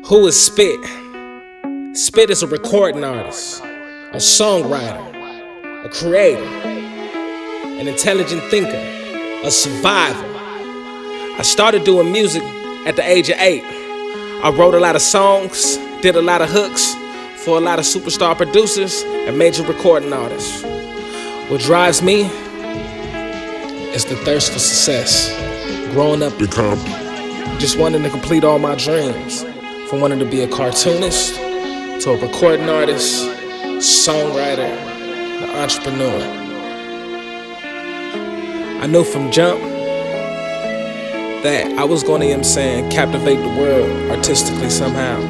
Who is Spit? Spit is a recording artist, a songwriter, a creator, an intelligent thinker, a survivor. I started doing music at the age of 8. I wrote a lot of songs, did a lot of hooks for a lot of superstar producers and major recording artists. What drives me is the thirst for success. Growing up in Compton, just wanting to complete all my dreams. From wanting to be a cartoonist to a recording artist, songwriter, an entrepreneur. I knew from jump that I was going to, captivate the world artistically somehow.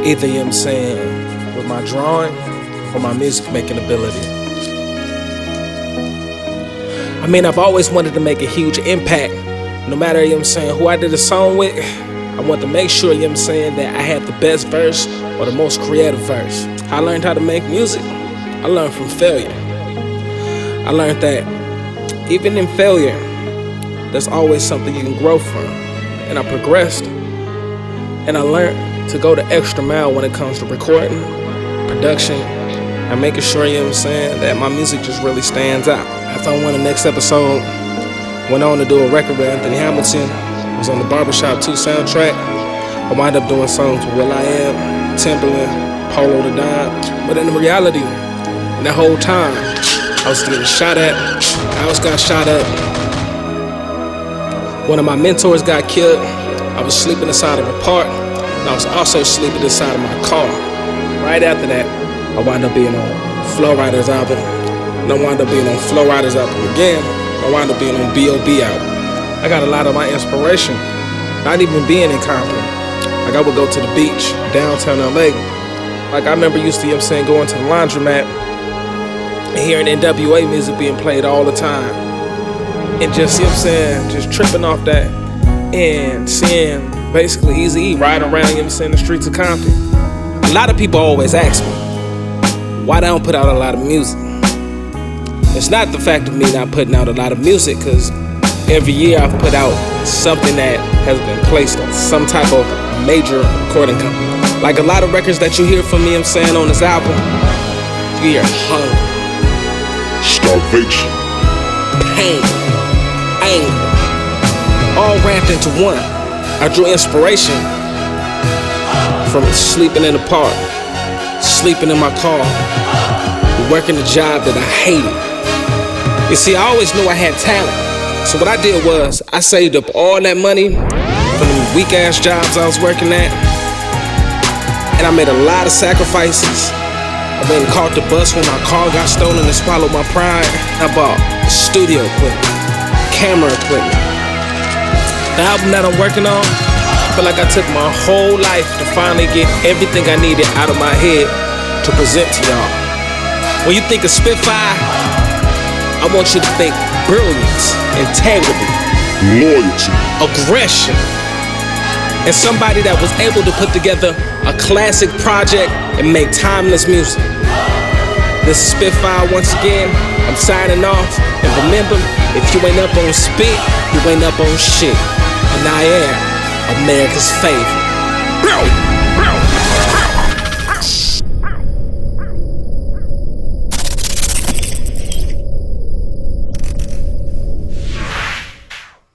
Either, with my drawing or my music making ability. I've always wanted to make a huge impact. No matter, who I did a song with, I want to make sure, that I had the best verse or the most creative verse. I learned how to make music. I learned from failure. I learned that even in failure, there's always something you can grow from. And I progressed. And I learned to go the extra mile when it comes to recording, production, and making sure, that my music just really stands out. After I won the next episode, went on to do a record with Anthony Hamilton. Was on the Barbershop 2 soundtrack. I wound up doing songs with Lanier, Timbaland, Polo the Don. But in reality, in that whole time, I was getting shot at. I always got shot up. One of my mentors got killed. I was sleeping inside of a park. And I was also sleeping inside of my car. Right after that, I wound up being on Flo Rida's album. And I wound up being on Flo Rida's album again. I wound up being on B.O.B album. I got a lot of my inspiration, not even being in Compton. Like I would go to the beach, downtown LA. Like I remember used to, going to the laundromat and hearing NWA music being played all the time. And just, just tripping off that and seeing basically Eazy-E riding around, the streets of Compton. A lot of people always ask me, why I don't put out a lot of music? It's not the fact of me not putting out a lot of music, because every year I've put out something that has been placed on some type of major recording company. Like a lot of records that you hear from me, on this album, you hear hunger, starvation, pain, anger, all wrapped into one. I drew inspiration from sleeping in the park, sleeping in my car, working a job that I hated. You see, I always knew I had talent. So what I did was, I saved up all that money from the weak-ass jobs I was working at, and I made a lot of sacrifices. I went and caught the bus when my car got stolen and swallowed my pride. I bought studio equipment, camera equipment. The album that I'm working on, I feel like I took my whole life to finally get everything I needed out of my head to present to y'all. When you think of Spitfiya, I want you to think brilliance, integrity, loyalty, aggression, and somebody that was able to put together a classic project and make timeless music. This is Spitfiya once again. I'm signing off, and remember, if you ain't up on spit, you ain't up on shit. And I am America's favorite.